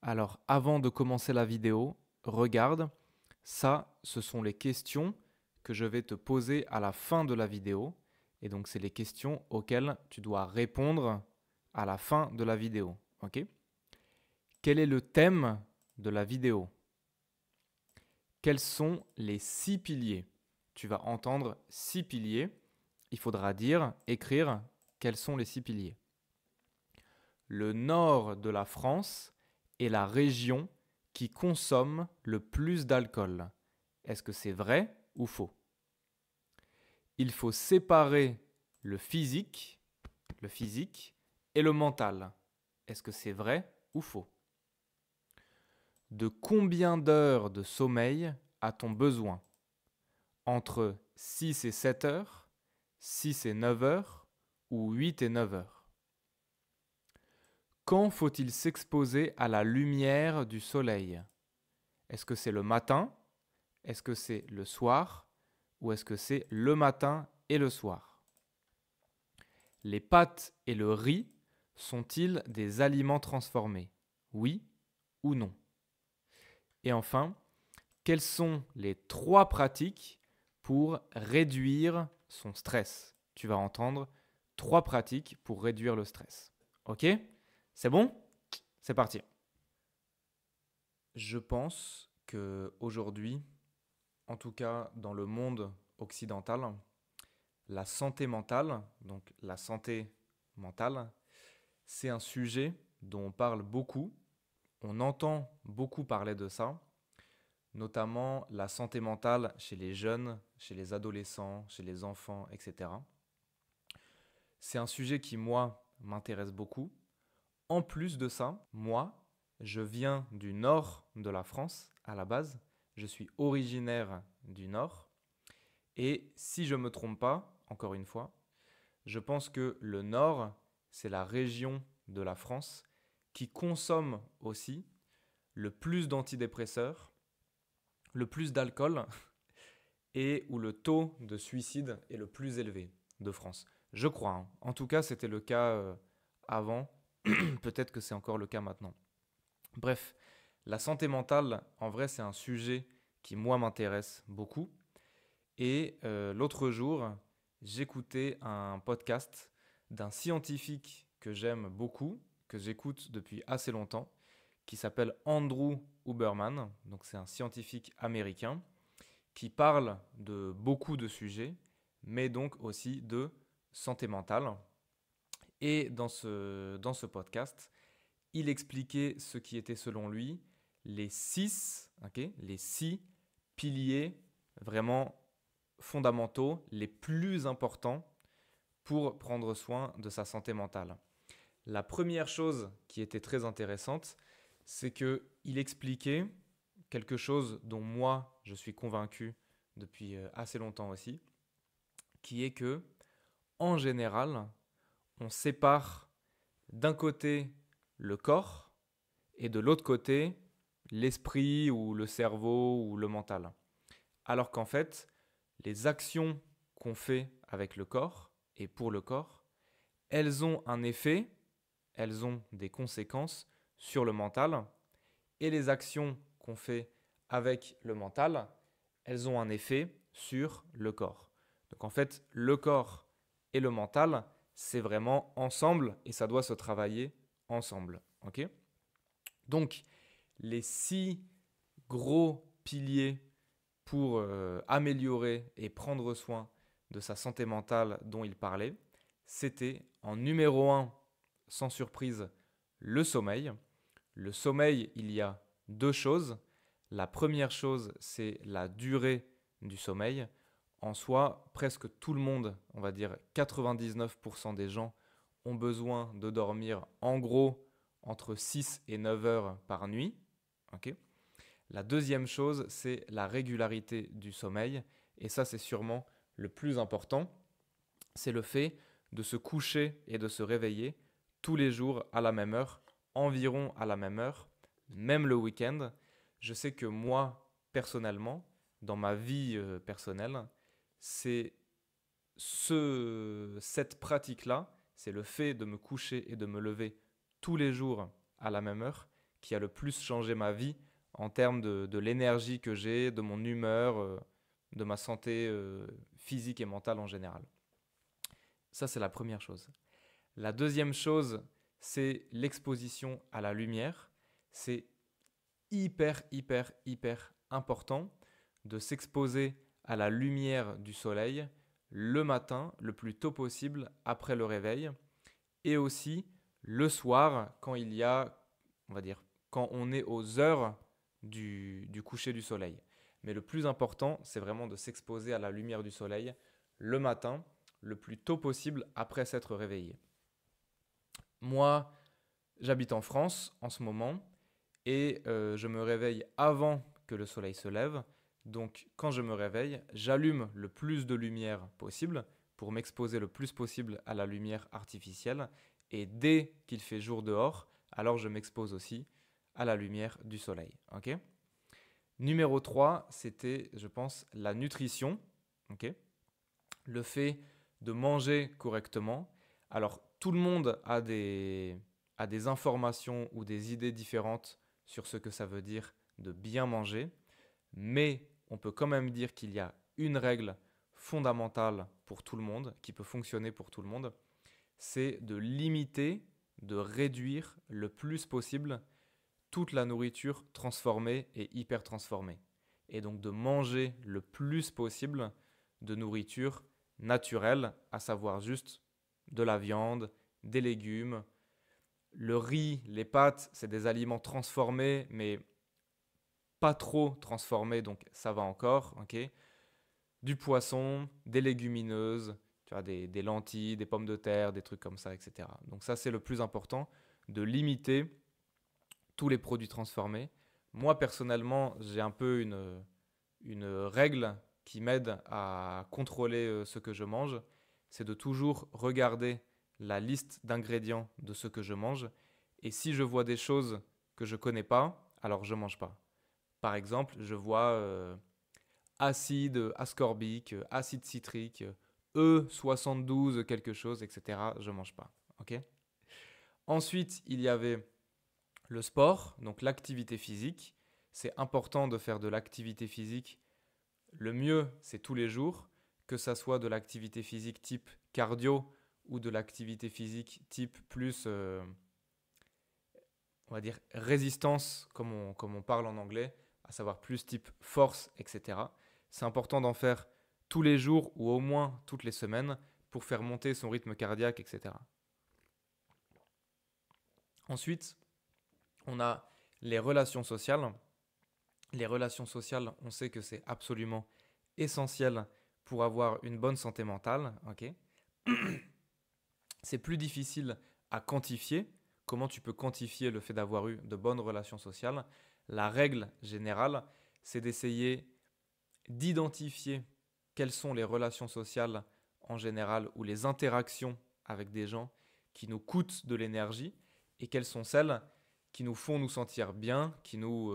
Alors, avant de commencer la vidéo, regarde, ça, ce sont les questions que je vais te poser à la fin de la vidéo. Et donc, c'est les questions auxquelles tu dois répondre à la fin de la vidéo. Ok? Quel est le thème de la vidéo? Quels sont les 6 piliers? Tu vas entendre 6 piliers. Il faudra écrire quels sont les 6 piliers. Le nord de la France est la région qui consomme le plus d'alcool. Est-ce que c'est vrai ou faux? Il faut séparer le physique et le mental. Est-ce que c'est vrai ou faux? De combien d'heures de sommeil a-t-on besoin? Entre 6 et 7 heures, 6 et 9 heures ou 8 et 9 heures? Quand faut-il s'exposer à la lumière du soleil? Est-ce que c'est le matin? Est-ce que c'est le soir? Ou est-ce que c'est le matin et le soir? Les pâtes et le riz sont-ils des aliments transformés? Oui ou non? Et enfin, quelles sont les 3 pratiques pour réduire son stress? Tu vas entendre 3 pratiques pour réduire le stress. Ok? C'est bon? C'est parti. Je pense que aujourd'hui, en tout cas dans le monde occidental, la santé mentale, donc la santé mentale, c'est un sujet dont on parle beaucoup, on entend beaucoup parler de ça, notamment la santé mentale chez les jeunes, chez les adolescents, chez les enfants, etc. C'est un sujet qui, moi, m'intéresse beaucoup. En plus de ça, moi, je viens du nord de la France à la base. Je suis originaire du nord. Et si je ne me trompe pas, encore une fois, je pense que le nord, c'est la région de la France qui consomme aussi le plus d'antidépresseurs, le plus d'alcool et où le taux de suicide est le plus élevé de France. Je crois, hein. En tout cas, c'était le cas avant. Peut-être que c'est encore le cas maintenant. Bref, la santé mentale, en vrai, c'est un sujet qui, moi, m'intéresse beaucoup. Et l'autre jour, j'écoutais un podcast d'un scientifique que j'aime beaucoup, que j'écoute depuis assez longtemps, qui s'appelle Andrew Huberman. Donc c'est un scientifique américain qui parle de beaucoup de sujets, mais donc aussi de santé mentale. Et dans ce podcast, il expliquait ce qui était selon lui les 6 piliers vraiment fondamentaux, les plus importants pour prendre soin de sa santé mentale. La première chose qui était très intéressante, c'est qu'il expliquait quelque chose dont moi je suis convaincu depuis assez longtemps aussi, qui est que en général, on sépare d'un côté le corps et de l'autre côté l'esprit ou le cerveau ou le mental. Alors qu'en fait, les actions qu'on fait avec le corps et pour le corps, elles ont un effet, elles ont des conséquences sur le mental, et les actions qu'on fait avec le mental, elles ont un effet sur le corps. Donc en fait, le corps et le mental, c'est vraiment ensemble et ça doit se travailler ensemble. Ok? Donc, les 6 gros piliers pour améliorer et prendre soin de sa santé mentale dont il parlait, c'était en numéro un, sans surprise, le sommeil. Le sommeil, il y a 2 choses. La première chose, c'est la durée du sommeil. En soi, presque tout le monde, on va dire 99% des gens, ont besoin de dormir en gros entre 6 et 9 heures par nuit. Ok. La deuxième chose, c'est la régularité du sommeil. Et ça, c'est sûrement le plus important. C'est le fait de se coucher et de se réveiller tous les jours à la même heure, environ à la même heure, même le week-end. Je sais que moi, personnellement, dans ma vie personnelle, c'est cette pratique-là, c'est le fait de me coucher et de me lever tous les jours à la même heure qui a le plus changé ma vie en termes de l'énergie que j'ai, de mon humeur, de ma santé physique et mentale en général. Ça, c'est la première chose. La deuxième chose, c'est l'exposition à la lumière. C'est hyper, hyper, hyper important de s'exposer à la lumière du soleil le matin, le plus tôt possible après le réveil, et aussi le soir quand il y a, on va dire, quand on est aux heures du coucher du soleil. Mais le plus important, c'est vraiment de s'exposer à la lumière du soleil le matin, le plus tôt possible après s'être réveillé. Moi, j'habite en France en ce moment et je me réveille avant que le soleil se lève. Donc quand je me réveille, j'allume le plus de lumière possible pour m'exposer le plus possible à la lumière artificielle. Et dès qu'il fait jour dehors, alors je m'expose aussi à la lumière du soleil. Ok. Numéro 3, c'était, je pense, la nutrition. Ok. Le fait de manger correctement. Alors, tout le monde a des informations ou des idées différentes sur ce que ça veut dire de bien manger, mais on peut quand même dire qu'il y a une règle fondamentale pour tout le monde, qui peut fonctionner pour tout le monde, c'est de limiter, de réduire le plus possible toute la nourriture transformée et hyper transformée. Et donc de manger le plus possible de nourriture naturelle, à savoir juste de la viande, des légumes, le riz, les pâtes, c'est des aliments transformés, mais pas trop transformés, donc ça va encore, ok. Du poisson, des légumineuses, tu vois, des lentilles, des pommes de terre, des trucs comme ça, etc. Donc ça, c'est le plus important, de limiter tous les produits transformés. Moi, personnellement, j'ai un peu une règle qui m'aide à contrôler ce que je mange, c'est de toujours regarder la liste d'ingrédients de ce que je mange. Et si je vois des choses que je ne connais pas, alors je ne mange pas. Par exemple, je vois acide ascorbique, acide citrique, E72 quelque chose, etc. Je ne mange pas. Ok. Ensuite, il y avait le sport, donc l'activité physique. C'est important de faire de l'activité physique. Le mieux, c'est tous les jours, que ça soit de l'activité physique type cardio ou de l'activité physique type plus, on va dire, résistance, comme on parle en anglais, à savoir plus type force, etc. C'est important d'en faire tous les jours ou au moins toutes les semaines pour faire monter son rythme cardiaque, etc. Ensuite, on a les relations sociales. Les relations sociales, on sait que c'est absolument essentiel pour avoir une bonne santé mentale. Ok. C'est plus difficile à quantifier. Comment tu peux quantifier le fait d'avoir eu de bonnes relations sociales? La règle générale, c'est d'essayer d'identifier quelles sont les relations sociales en général ou les interactions avec des gens qui nous coûtent de l'énergie et quelles sont celles qui nous font nous sentir bien, qui nous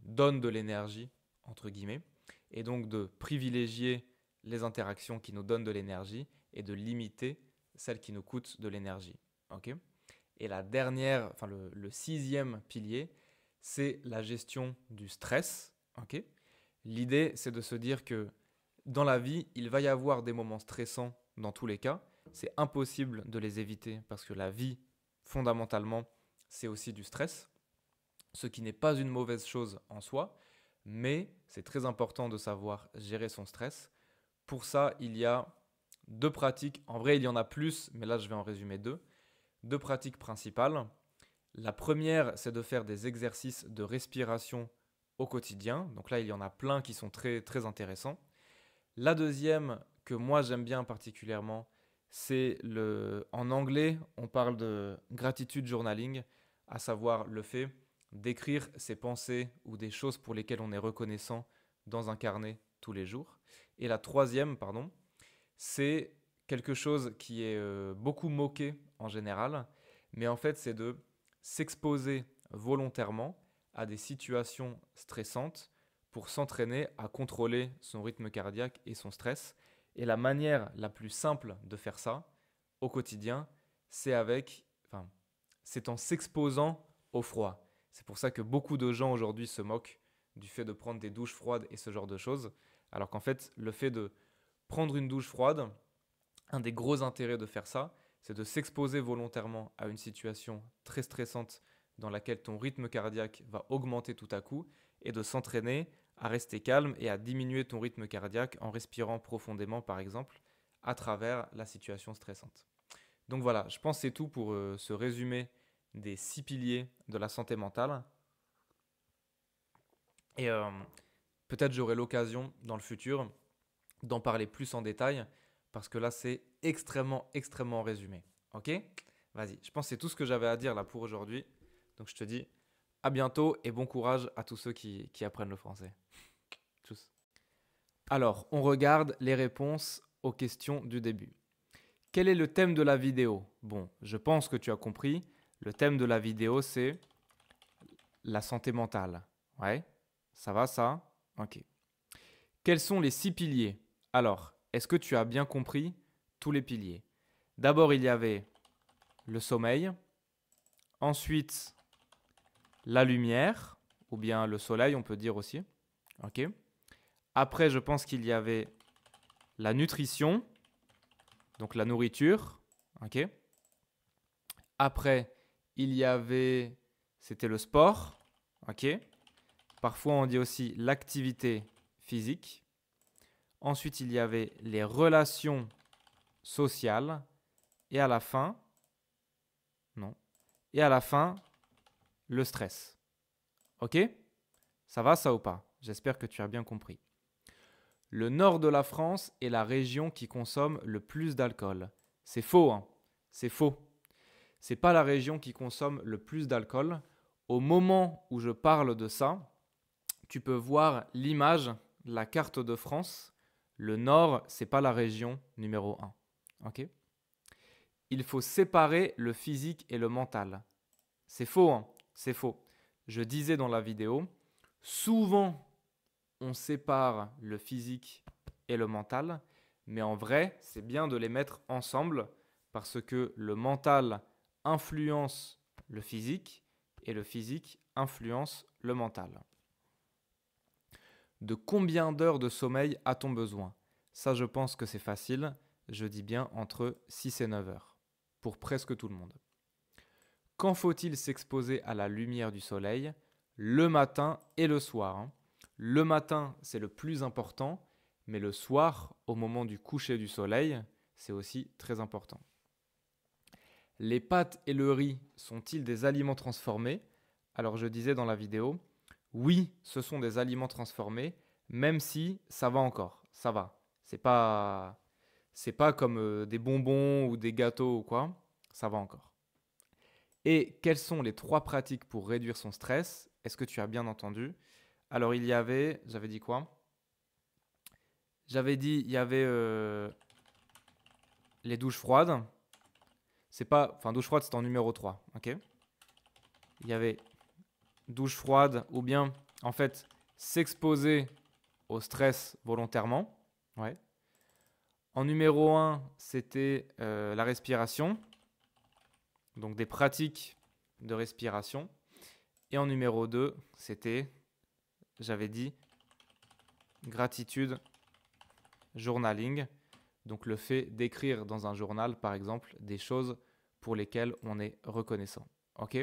donnent de l'énergie, entre guillemets, et donc de privilégier les interactions qui nous donnent de l'énergie et de limiter celles qui nous coûtent de l'énergie. Okay. Et la dernière, enfin le sixième pilier, c'est la gestion du stress. Okay. L'idée, c'est de se dire que dans la vie, il va y avoir des moments stressants dans tous les cas. C'est impossible de les éviter parce que la vie, fondamentalement, c'est aussi du stress, ce qui n'est pas une mauvaise chose en soi, mais c'est très important de savoir gérer son stress. Pour ça, il y a deux pratiques. En vrai, il y en a plus, mais là, je vais en résumer deux. Deux pratiques principales. La première, c'est de faire des exercices de respiration au quotidien. Donc là, il y en a plein qui sont très, très intéressants. La deuxième, que moi j'aime bien particulièrement, c'est en anglais, on parle de gratitude journaling, à savoir le fait d'écrire ses pensées ou des choses pour lesquelles on est reconnaissant dans un carnet tous les jours. Et la troisième, pardon, c'est quelque chose qui est beaucoup moqué en général, mais en fait c'est de s'exposer volontairement à des situations stressantes pour s'entraîner à contrôler son rythme cardiaque et son stress. Et la manière la plus simple de faire ça au quotidien, c'est c'est en s'exposant au froid. C'est pour ça que beaucoup de gens aujourd'hui se moquent du fait de prendre des douches froides et ce genre de choses. Alors qu'en fait, le fait de prendre une douche froide, un des gros intérêts de faire ça, c'est de s'exposer volontairement à une situation très stressante dans laquelle ton rythme cardiaque va augmenter tout à coup et de s'entraîner à rester calme et à diminuer ton rythme cardiaque en respirant profondément par exemple à travers la situation stressante. Donc voilà, je pense que c'est tout pour ce résumé des 6 piliers de la santé mentale. Et peut-être j'aurai l'occasion dans le futur d'en parler plus en détail parce que là c'est extrêmement résumé. Ok? Vas-y, je pense que c'est tout ce que j'avais à dire là pour aujourd'hui. Donc je te dis à bientôt et bon courage à tous ceux qui apprennent le français. Tchuss. Alors, on regarde les réponses aux questions du début. Quel est le thème de la vidéo? Bon, je pense que tu as compris. Le thème de la vidéo, c'est la santé mentale. Ouais, ça va ça? Ok. Quels sont les 6 piliers? Alors, est-ce que tu as bien compris tous les piliers? D'abord, il y avait le sommeil. Ensuite, la lumière, ou bien le soleil, on peut dire aussi. Ok. Après, je pense qu'il y avait la nutrition, donc la nourriture. Ok. Après, il y avait, c'était le sport. Ok. Parfois, on dit aussi l'activité physique. Ensuite, il y avait les relations sociales. Et à la fin, non. Et à la fin, le stress. Ok? Ça va, ça ou pas? J'espère que tu as bien compris. Le nord de la France est la région qui consomme le plus d'alcool. C'est faux, hein? C'est faux. C'est pas la région qui consomme le plus d'alcool. Au moment où je parle de ça, tu peux voir l'image, la carte de France. Le nord, c'est pas la région numéro 1. Ok? Il faut séparer le physique et le mental. C'est faux, hein? C'est faux. Je disais dans la vidéo, souvent on sépare le physique et le mental, mais en vrai, c'est bien de les mettre ensemble parce que le mental influence le physique et le physique influence le mental. De combien d'heures de sommeil a-t-on besoin? Ça, je pense que c'est facile. Je dis bien entre 6 et 9 heures pour presque tout le monde. Quand faut-il s'exposer à la lumière du soleil? Le matin et le soir, hein. Le matin, c'est le plus important, mais le soir, au moment du coucher du soleil, c'est aussi très important. Les pâtes et le riz sont-ils des aliments transformés? Alors je disais dans la vidéo, oui, ce sont des aliments transformés, même si ça va encore, ça va. C'est pas comme des bonbons ou des gâteaux ou quoi, ça va encore. Et quelles sont les 3 pratiques pour réduire son stress? Est-ce que tu as bien entendu? Alors il y avait, j'avais dit quoi? J'avais dit il y avait les douches froides. C'est pas, enfin douche froide c'est en numéro 3, ok? Il y avait douche froide ou bien en fait s'exposer au stress volontairement. Ouais. En numéro 1, c'était la respiration, donc des pratiques de respiration. Et en numéro 2, c'était, j'avais dit, gratitude, journaling, donc le fait d'écrire dans un journal, par exemple, des choses pour lesquelles on est reconnaissant. Ok?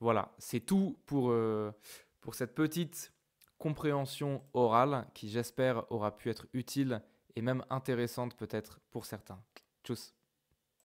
Voilà, c'est tout pour cette petite compréhension orale qui, j'espère, aura pu être utile et même intéressante peut-être pour certains. Tchuss!